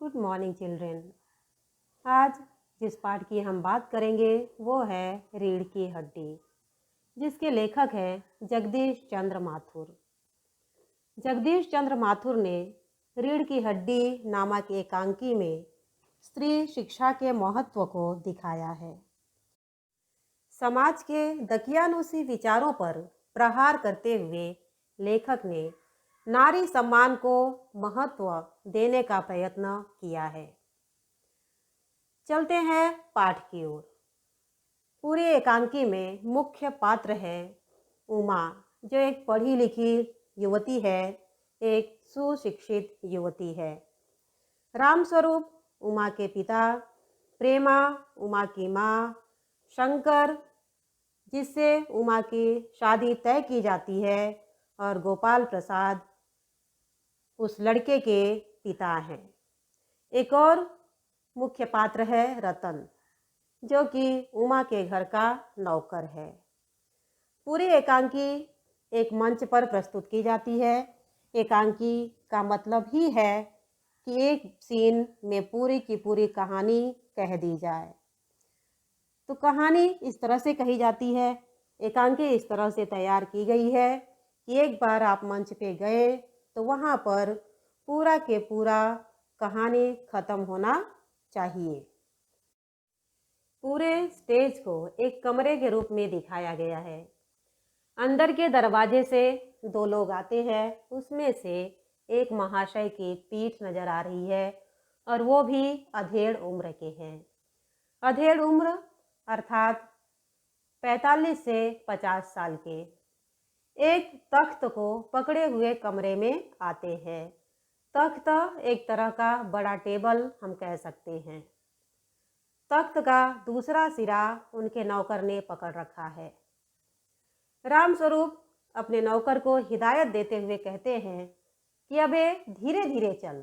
Good morning children. आज जिस पाठ की हम बात करेंगे वो है रीढ़ की हड्डी, जिसके लेखक हैं जगदीश चंद्र माथुर। जगदीश चंद्र माथुर ने रीढ़ की हड्डी नामक एकांकी में स्त्री शिक्षा के महत्व को दिखाया है। समाज के दकियानुसी विचारों पर प्रहार करते हुए लेखक ने नारी सम्मान को महत्व देने का प्रयत्न किया है। चलते हैं पाठ की ओर। पूरी एकांकी में मुख्य पात्र है उमा, जो एक पढ़ी लिखी युवती है, एक सुशिक्षित युवती है। रामस्वरूप उमा के पिता, प्रेमा उमा की माँ, शंकर जिससे उमा की शादी तय की जाती है, और गोपाल प्रसाद उस लड़के के पिता हैं। एक और मुख्य पात्र है रतन, जो कि उमा के घर का नौकर है। पूरी एकांकी एक मंच पर प्रस्तुत की जाती है। एकांकी का मतलब ही है कि एक सीन में पूरी की पूरी कहानी कह दी जाए। तो कहानी इस तरह से कही जाती है, एकांकी इस तरह से तैयार की गई है कि एक बार आप मंच पे गए तो वहाँ पर पूरा के पूरा कहानी खत्म होना चाहिए। पूरे स्टेज को एक कमरे के रूप में दिखाया गया है। अंदर के दरवाजे से दो लोग आते हैं, उसमें से एक महाशय की पीठ नजर आ रही है और वो भी अधेड़ उम्र के हैं। अधेड़ उम्र अर्थात 45 से 50 साल के। एक तख्त को पकड़े हुए कमरे में आते हैं। तख्त एक तरह का बड़ा टेबल हम कह सकते हैं। तख्त का दूसरा सिरा उनके नौकर ने पकड़ रखा है। रामस्वरूप अपने नौकर को हिदायत देते हुए कहते हैं कि अबे धीरे धीरे चल,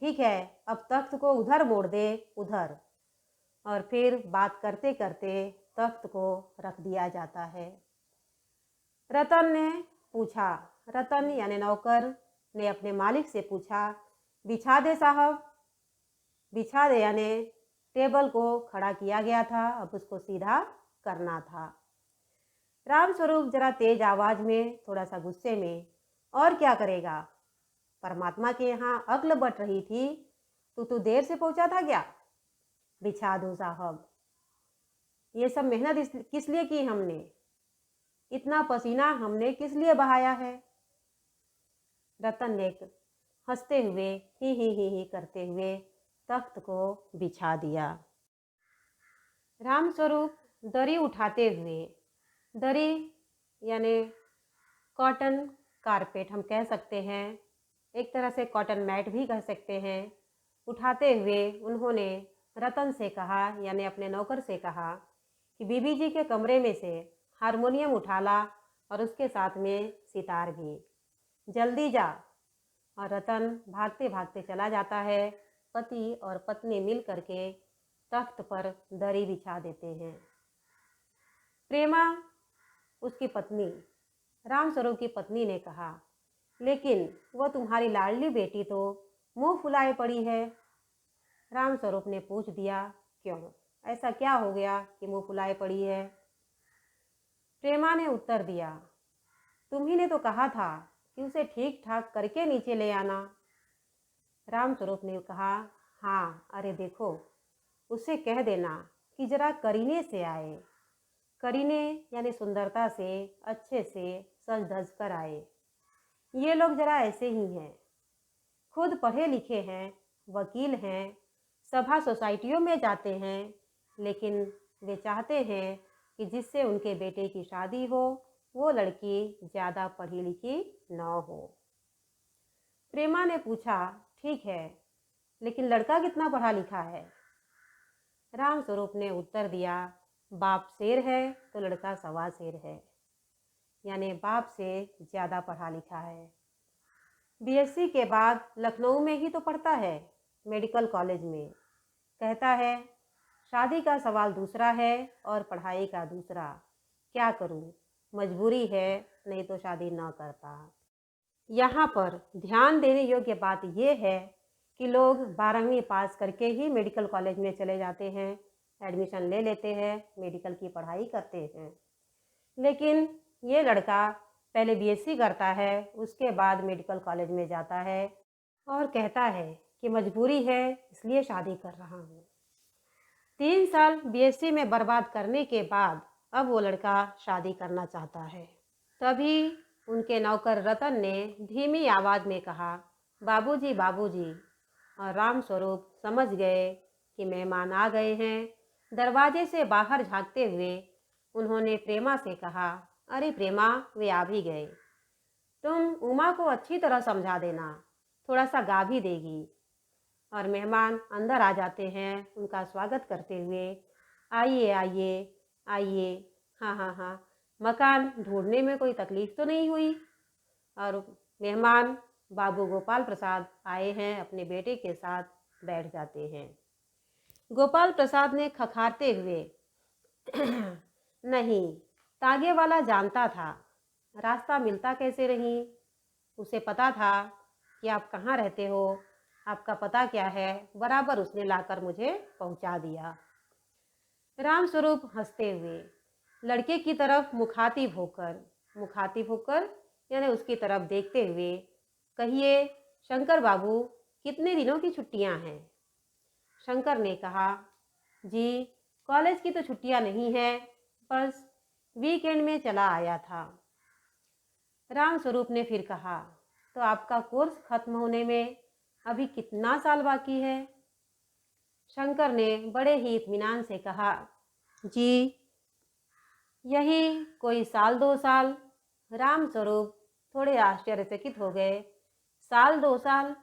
ठीक है, अब तख्त को उधर मोड़ दे, उधर। और फिर बात करते करते तख्त को रख दिया जाता है। रतन ने पूछा, रतन यानी नौकर ने अपने मालिक से पूछा, बिछा दे साहब। बिछा दे यानी टेबल को खड़ा किया गया था, अब उसको सीधा करना था। रामस्वरूप जरा तेज आवाज में, थोड़ा सा गुस्से में, और क्या करेगा, परमात्मा के यहाँ अक्ल बट रही थी, तू देर से पहुंचा था क्या? बिछा दो साहब। ये सब मेहनत किस लिए की हमने, इतना पसीना हमने किस लिए बहाया है? रतन ने हंसते हुए ही करते हुए तख्त को बिछा दिया। रामस्वरूप दरी उठाते हुए, दरी यानी कॉटन कारपेट हम कह सकते हैं, एक तरह से कॉटन मैट भी कह सकते हैं, उठाते हुए उन्होंने रतन से कहा, यानी अपने नौकर से कहा कि बीबी जी के कमरे में से हारमोनियम उठा ला और उसके साथ में सितार भी, जल्दी जा। और रतन भागते भागते चला जाता है। पति और पत्नी मिल करके तख्त पर दरी बिछा देते हैं। प्रेमा उसकी पत्नी, रामस्वरूप की पत्नी ने कहा, लेकिन वो तुम्हारी लाडली बेटी तो मुंह फुलाए पड़ी है। रामस्वरूप ने पूछ दिया, क्यों, ऐसा क्या हो गया कि मुंह फुलाए पड़ी है? प्रेमा ने उत्तर दिया, तुम्ही ने तो कहा था कि उसे ठीक ठाक करके नीचे ले आना। रामस्वरूप ने कहा, हाँ, अरे देखो, उससे कह देना कि जरा करीने से आए। करीने यानी सुंदरता से, अच्छे से सज धज कर आए। ये लोग जरा ऐसे ही हैं, खुद पढ़े लिखे हैं, वकील हैं, सभा सोसाइटियों में जाते हैं, लेकिन वे चाहते हैं कि जिससे उनके बेटे की शादी हो वो लड़की ज़्यादा पढ़ी लिखी न हो। प्रेमा ने पूछा, ठीक है, लेकिन लड़का कितना पढ़ा लिखा है? रामस्वरूप ने उत्तर दिया, बाप शेर है तो लड़का सवा शेर है, यानी बाप से ज़्यादा पढ़ा लिखा है। बीएससी के बाद लखनऊ में ही तो पढ़ता है, मेडिकल कॉलेज में। कहता है, शादी का सवाल दूसरा है और पढ़ाई का दूसरा, क्या करूं, मजबूरी है, नहीं तो शादी ना करता। यहाँ पर ध्यान देने योग्य बात यह है कि लोग 12वीं पास करके ही मेडिकल कॉलेज में चले जाते हैं, एडमिशन ले लेते हैं, मेडिकल की पढ़ाई करते हैं। लेकिन ये लड़का पहले बीएससी करता है, उसके बाद मेडिकल कॉलेज में जाता है और कहता है कि मजबूरी है इसलिए शादी कर रहा हूँ। 3 साल बीएससी में बर्बाद करने के बाद अब वो लड़का शादी करना चाहता है। तभी उनके नौकर रतन ने धीमी आवाज़ में कहा, बाबूजी बाबूजी। और रामस्वरूप समझ गए कि मेहमान आ गए हैं। दरवाजे से बाहर झांकते हुए उन्होंने प्रेमा से कहा, अरे प्रेमा, वे आ भी गए। तुम उमा को अच्छी तरह समझा देना, थोड़ा सा गा भी देगी। और मेहमान अंदर आ जाते हैं उनका स्वागत करते हुए, आइए आइए आइए, हाँ हाँ हाँ, मकान ढूंढने में कोई तकलीफ तो नहीं हुई। और मेहमान बाबू गोपाल प्रसाद आए हैं, अपने बेटे के साथ बैठ जाते हैं। गोपाल प्रसाद ने खखारते हुए नहीं, तागे वाला जानता था, रास्ता मिलता कैसे नहीं। उसे पता था कि आप कहाँ रहते हो, आपका पता क्या है, बराबर उसने लाकर मुझे पहुंचा दिया। रामस्वरूप हंसते हुए लड़के की तरफ मुखातिब होकर यानी उसकी तरफ देखते हुए, कहिए शंकर बाबू, कितने दिनों की छुट्टियां हैं? शंकर ने कहा, जी कॉलेज की तो छुट्टियां नहीं है, बस वीकेंड में चला आया था। रामस्वरूप ने फिर कहा, तो आपका कोर्स खत्म होने में अभी कितना साल बाकी है? शंकर ने बड़े ही इत्मीनान से कहा, जी यही कोई 1-2 साल। रामस्वरूप थोड़े आश्चर्यचकित हो गए। 1-2 साल?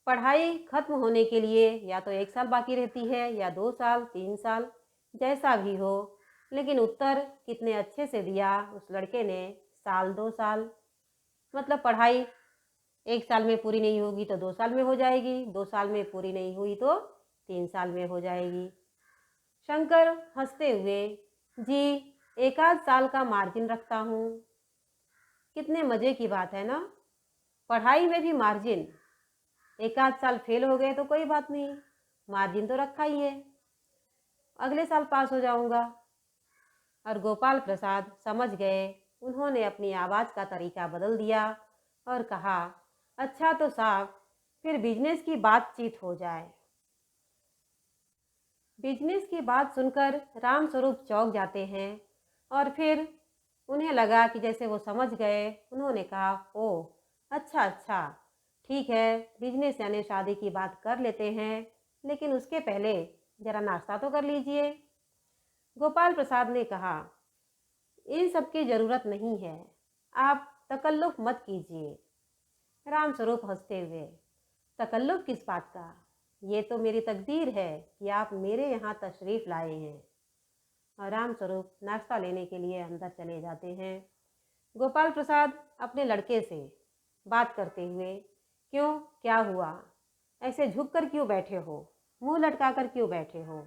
पढ़ाई खत्म होने के लिए या तो 1 साल बाकी रहती है, या 2 साल, 3 साल, जैसा भी हो। लेकिन उत्तर कितने अच्छे से दिया उस लड़के ने, 1-2 साल। मतलब पढ़ाई 1 साल में पूरी नहीं होगी तो 2 साल में हो जाएगी, 2 साल में पूरी नहीं हुई तो 3 साल में हो जाएगी। शंकर हंसते हुए, जी 1 आध साल का मार्जिन रखता हूँ। कितने मज़े की बात है ना, पढ़ाई में भी मार्जिन। 1 आध साल फेल हो गए तो कोई बात नहीं, मार्जिन तो रखा ही है, अगले साल पास हो जाऊंगा। और गोपाल प्रसाद समझ गए। उन्होंने अपनी आवाज़ का तरीका बदल दिया और कहा, अच्छा तो साहब, फिर बिजनेस की बातचीत हो जाए। बिजनेस की बात सुनकर रामस्वरूप चौंक जाते हैं और फिर उन्हें लगा कि जैसे वो समझ गए। उन्होंने कहा, ओह अच्छा अच्छा, ठीक है, बिजनेस यानी शादी की बात कर लेते हैं, लेकिन उसके पहले ज़रा नाश्ता तो कर लीजिए। गोपाल प्रसाद ने कहा, इन सब की ज़रूरत नहीं है, आप तकल्लुफ़ मत कीजिए। रामस्वरूप हंसते हुए, तकल्लुफ़ किस बात का? ये तो मेरी तकदीर है कि आप मेरे यहाँ तशरीफ़ लाए हैं। और रामस्वरूप नाश्ता लेने के लिए अंदर चले जाते हैं। गोपाल प्रसाद अपने लड़के से बात करते हुए, क्यों, क्या हुआ? ऐसे झुक कर क्यों बैठे हो, मुंह लटका कर क्यों बैठे हो?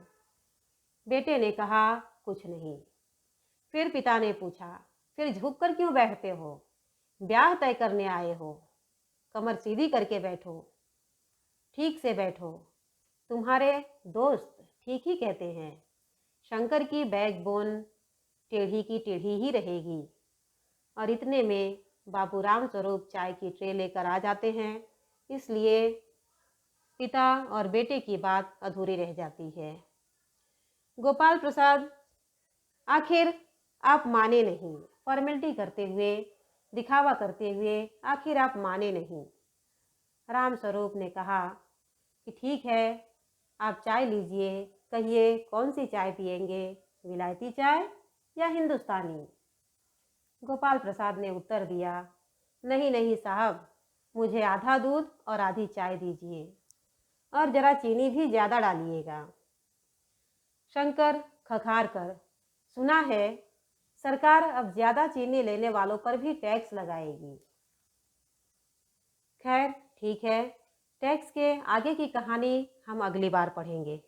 बेटे ने कहा, कुछ नहीं। फिर पिता ने पूछा, फिर झुक कर क्यों बैठते हो? ब्याह तय करने आए हो, कमर सीधी करके बैठो, ठीक से बैठो। तुम्हारे दोस्त ठीक ही कहते हैं, शंकर की बैकबोन टेढ़ी की टेढ़ी ही रहेगी। और इतने में बाबू रामस्वरूप चाय की ट्रे लेकर आ जाते हैं, इसलिए पिता और बेटे की बात अधूरी रह जाती है। गोपाल प्रसाद, आखिर आप माने नहीं, फॉर्मेलिटी करते हुए, दिखावा करते हुए आखिर आप माने नहीं। रामस्वरूप ने कहा कि ठीक है, आप चाय लीजिए, कहिए कौन सी चाय पियेंगे, विलायती चाय या हिंदुस्तानी? गोपाल प्रसाद ने उत्तर दिया, नहीं नहीं साहब, मुझे आधा दूध और आधी चाय दीजिए, और ज़रा चीनी भी ज़्यादा डालिएगा। शंकर खखार कर, सुना है सरकार अब ज़्यादा चीनी लेने वालों पर भी टैक्स लगाएगी। खैर ठीक है, टैक्स के आगे की कहानी हम अगली बार पढ़ेंगे।